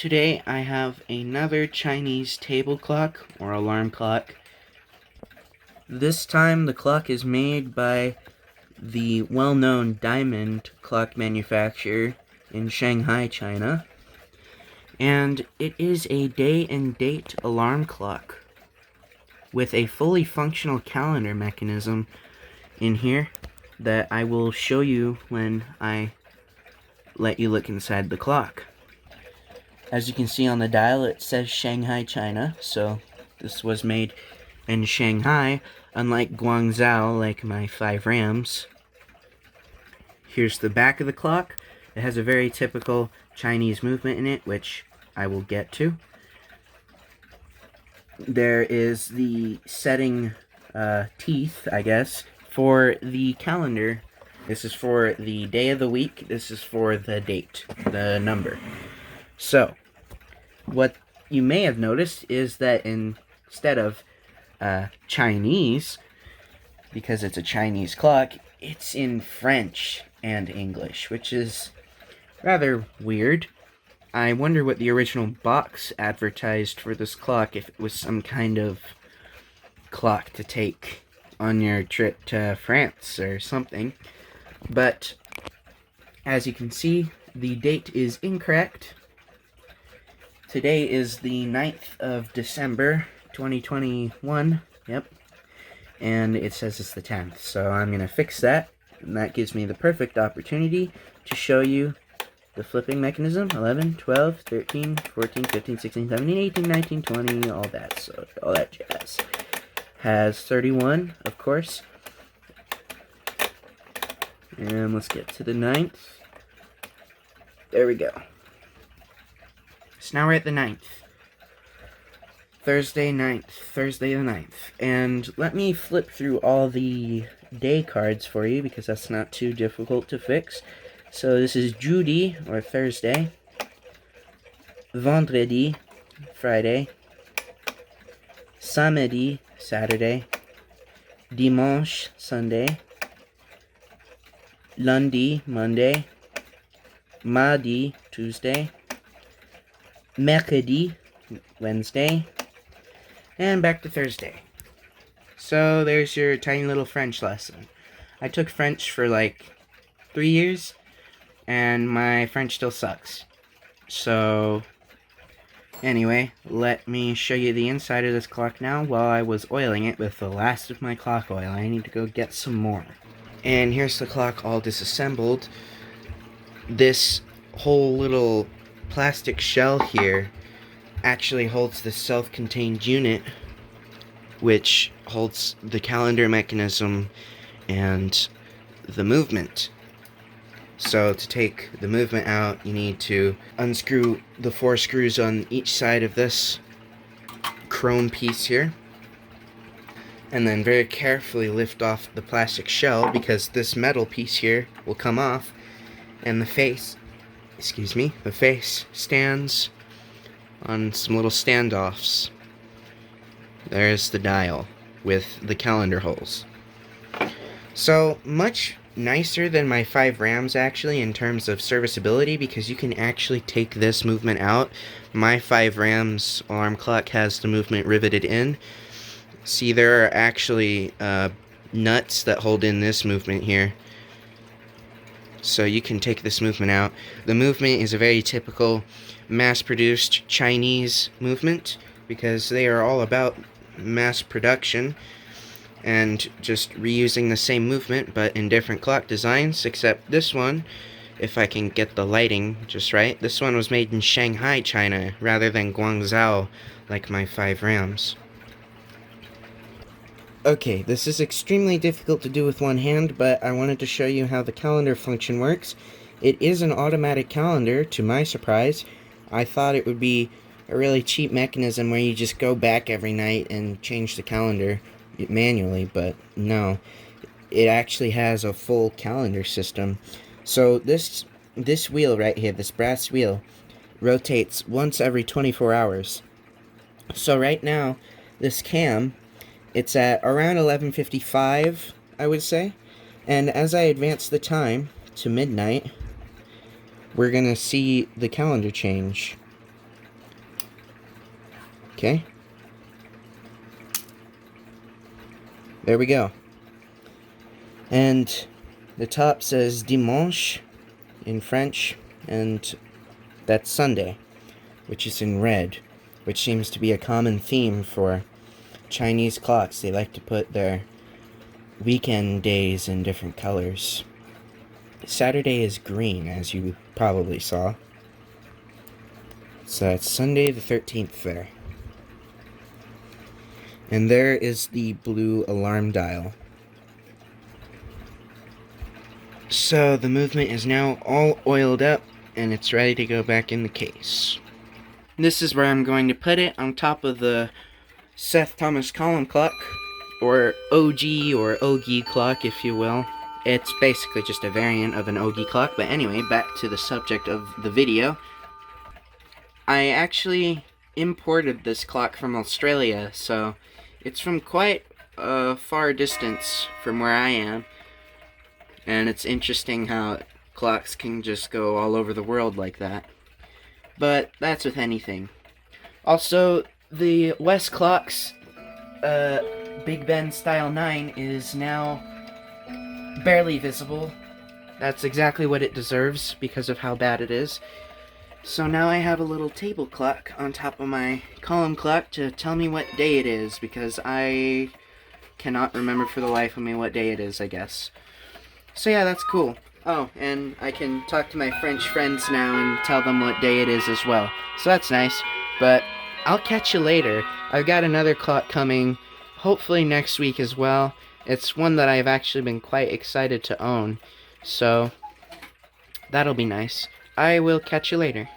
Today I have another Chinese table clock or alarm clock. This time the clock is made by the well-known diamond clock manufacturer in Shanghai, China. And it is a day and date alarm clock with a fully functional calendar mechanism in here that I will show you when I let you look inside the clock. As you can see on the dial, it says Shanghai, China, so this was made in Shanghai, unlike Guangzhou, like my 5 Rams. Here's the back of the clock. It has a very typical Chinese movement in it, which I will get to. There is the setting teeth, I guess, for the calendar. This is for the day of the week. This is for the date, the number. So, what you may have noticed is that instead of Chinese, because it's a Chinese clock, it's in French and English, which is rather weird. I wonder what the original box advertised for this clock, if it was some kind of clock to take on your trip to France or something. But, as you can see, the date is incorrect. Today is the 9th of December, 2021, yep, and it says it's the 10th, so I'm going to fix that, and that gives me the perfect opportunity to show you the flipping mechanism. 11, 12, 13, 14, 15, 16, 17, 18, 19, 20, all that, so all that jazz. Has 31, of course, and let's get to the 9th. There we go. So now we're at the 9th. Thursday the 9th. And let me flip through all the day cards for you, because that's not too difficult to fix. So this is Jeudi, or Thursday. Vendredi, Friday. Samedi, Saturday. Dimanche, Sunday. Lundi, Monday. Mardi, Tuesday. Mercredi, Wednesday, and back to Thursday. So there's your tiny little French lesson. I took French for like 3 years, and my French still sucks. So anyway, let me show you the inside of this clock now while I was oiling it with the last of my clock oil. I need to go get some more. And here's the clock all disassembled. This whole little plastic shell here actually holds the self-contained unit, which holds the calendar mechanism and the movement. So to take the movement out, you need to unscrew the 4 screws on each side of this chrome piece here, and then very carefully lift off the plastic shell, because this metal piece here will come off, and the face stands on some little standoffs. There's the dial with the calendar holes. So, much nicer than my 5 Rams, actually, in terms of serviceability, because you can actually take this movement out. My 5 Rams alarm clock has the movement riveted in. See, there are actually nuts that hold in this movement here. So you can take this movement out. The movement is a very typical mass-produced Chinese movement, because they are all about mass production and just reusing the same movement but in different clock designs, except this one, if I can get the lighting just right, this one was made in Shanghai, China, rather than Guangzhou like my 5 Rams. Okay, this is extremely difficult to do with one hand, but I wanted to show you how the calendar function works. It is an automatic calendar, to my surprise. I thought it would be a really cheap mechanism where you just go back every night and change the calendar manually, but no. It actually has a full calendar system. So this wheel right here, this brass wheel, rotates once every 24 hours. So right now, this cam, it's at around 11:55, I would say. And as I advance the time to midnight, we're going to see the calendar change. Okay. There we go. And the top says dimanche in French, and that's Sunday, which is in red, which seems to be a common theme for Chinese clocks. They like to put their weekend days in different colors. Saturday is green, as you probably saw. So it's Sunday the 13th there. And there is the blue alarm dial. So the movement is now all oiled up, and it's ready to go back in the case. This is where I'm going to put it, on top of the Seth Thomas column clock, or OG or Ogi clock, if you will. It's basically just a variant of an Ogi clock, but anyway, back to the subject of the video. I actually imported this clock from Australia, so it's from quite a far distance from where I am. And it's interesting how clocks can just go all over the world like that. But that's with anything. Also, the West Clock's Big Ben Style 9 is now barely visible. That's exactly what it deserves because of how bad it is. So now I have a little table clock on top of my column clock to tell me what day it is, because I cannot remember for the life of me what day it is, I guess. So yeah, that's cool. Oh, and I can talk to my French friends now and tell them what day it is as well. So that's nice, but I'll catch you later. I've got another clock coming, hopefully next week as well. It's one that I've actually been quite excited to own, so that'll be nice. I will catch you later.